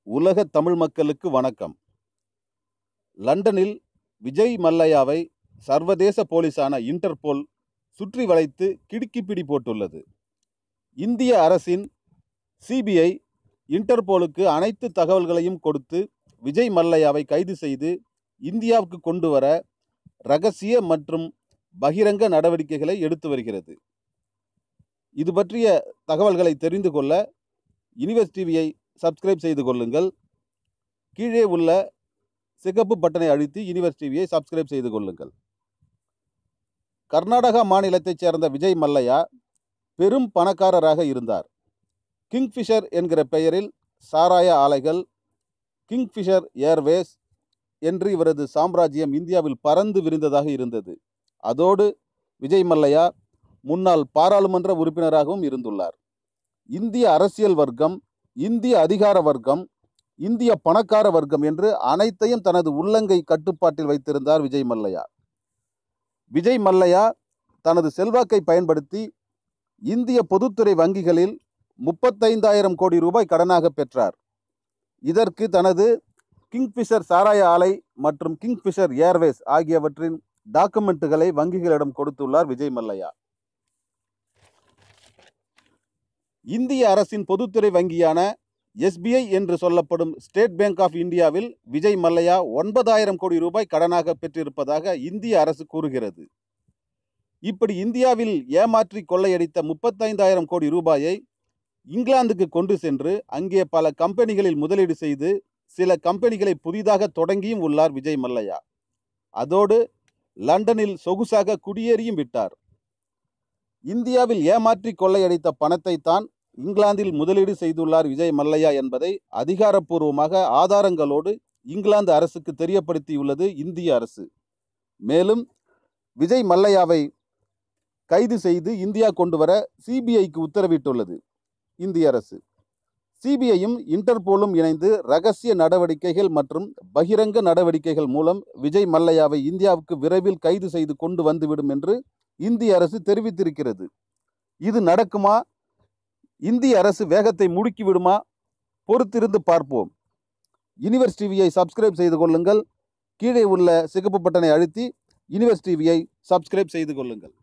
உலக தமிழ் மக்களுக்கு வணக்கம். லண்டனில் விஜய் மல்லையாவை சர்வதேச போலீசான இன்டர்போல் சுற்றி வளைத்து கிடுக்கிப்பிடி போட்டுள்ளது. இந்திய அரசின் சிபிஐ இன்டர்போலுக்கு அனைத்து தகவல்களையும் கொடுத்து விஜய் மல்லையாவை கைது செய்து இந்தியாவுக்கு கொண்டு வர இரகசிய மற்றும் பகிரங்க நடவடிக்கைகளை எடுத்து வருகிறது. இது பற்றிய தகவல்களை தெரிந்து கொள்ள யுனிவர்ஸ் டிவியை சப்ஸ்கிரைப் செய்து கொள்ளுங்கள். கீழே உள்ள சிகப்பு பட்டனை அழுத்தி யுனிவர்ஸ் டிவியை சப்ஸ்கிரைப் செய்து கொள்ளுங்கள். கர்நாடகா மாநிலத்தைச் சேர்ந்த விஜய் மல்லையா பெரும் பணக்காரராக இருந்தார். கிங்ஃபிஷர் என்கிற பெயரில் சாராய ஆலைகள், கிங்ஃபிஷர் ஏர்வேஸ் என்று இவரது சாம்ராஜ்யம் இந்தியாவில் பறந்து விரிந்ததாக இருந்தது. அதோடு விஜய் மல்லையா முன்னாள் பாராளுமன்ற உறுப்பினராகவும் இருந்துள்ளார். இந்திய அரசியல் வர்க்கம், இந்திய அதிகார வர்க்கம், இந்திய பணக்கார வர்க்கம் என்று அனைத்தையும் தனது உள்ளங்கை கட்டுப்பாட்டில் வைத்திருந்தார் விஜய் மல்லையா. விஜய் மல்லையா தனது செல்வாக்கை பயன்படுத்தி இந்திய பொதுத்துறை வங்கிகளில் 35,000 கோடி ரூபாய் கடனாக பெற்றார். இதற்கு தனது கிங்ஃபிஷர் சாராய ஆலை மற்றும் கிங்ஃபிஷர் ஏர்வேஸ் ஆகியவற்றின் டாக்குமெண்ட்டுகளை வங்கிகளிடம் கொடுத்துள்ளார் விஜய் மல்லையா. இந்திய அரசின் பொதுத்துறை வங்கியான எஸ்பிஐ என்று சொல்லப்படும் ஸ்டேட் பேங்க் ஆஃப் இந்தியாவில் விஜய் மல்லையா 9,000 கோடி ரூபாய் கடனாக பெற்றிருப்பதாக இந்திய அரசு கூறுகிறது. இப்படி இந்தியாவில் ஏமாற்றி கொள்ளையடித்த 35,000 கோடி ரூபாயை இங்கிலாந்துக்கு கொண்டு சென்று அங்கே பல கம்பெனிகளில் முதலீடு செய்து சில கம்பெனிகளை புதிதாக தொடங்கியும் உள்ளார் விஜய் மல்லையா. அதோடு லண்டனில் சொகுசாக குடியேறியும் விட்டார். இந்தியாவில் ஏமாற்றி கொள்ளையடித்த பணத்தை தான் இங்கிலாந்தில் முதலீடு செய்துள்ளார் விஜய் மல்லையா என்பதை அதிகாரப்பூர்வமாக ஆதாரங்களோடு இங்கிலாந்து அரசுக்கு தெரியப்படுத்தியுள்ளது இந்திய அரசு. மேலும் விஜய் மல்லையாவை கைது செய்து இந்தியா கொண்டு வர சிபிஐக்கு உத்தரவிட்டுள்ளது இந்திய அரசு. சிபிஐயும் இன்டர்போலும் இணைந்து இரகசிய நடவடிக்கைகள் மற்றும் பகிரங்க நடவடிக்கைகள் மூலம் விஜய் மல்லையாவை இந்தியாவுக்கு விரைவில் கைது செய்து கொண்டு வந்துவிடும் என்று இந்திய அரசு தெரிவித்திருக்கிறது. இது நடக்குமா? இந்திய அரசு வேகத்தை முடுக்கி விடுமா? பொறுத்திருந்து பார்ப்போம். யுனிவர்ஸ் டிவியை சப்ஸ்கிரைப் செய்து கொள்ளுங்கள். கீழே உள்ள சிகப்பு பட்டனை அழுத்தி யுனிவர்ஸ் டிவியை சப்ஸ்கிரைப் செய்து கொள்ளுங்கள்.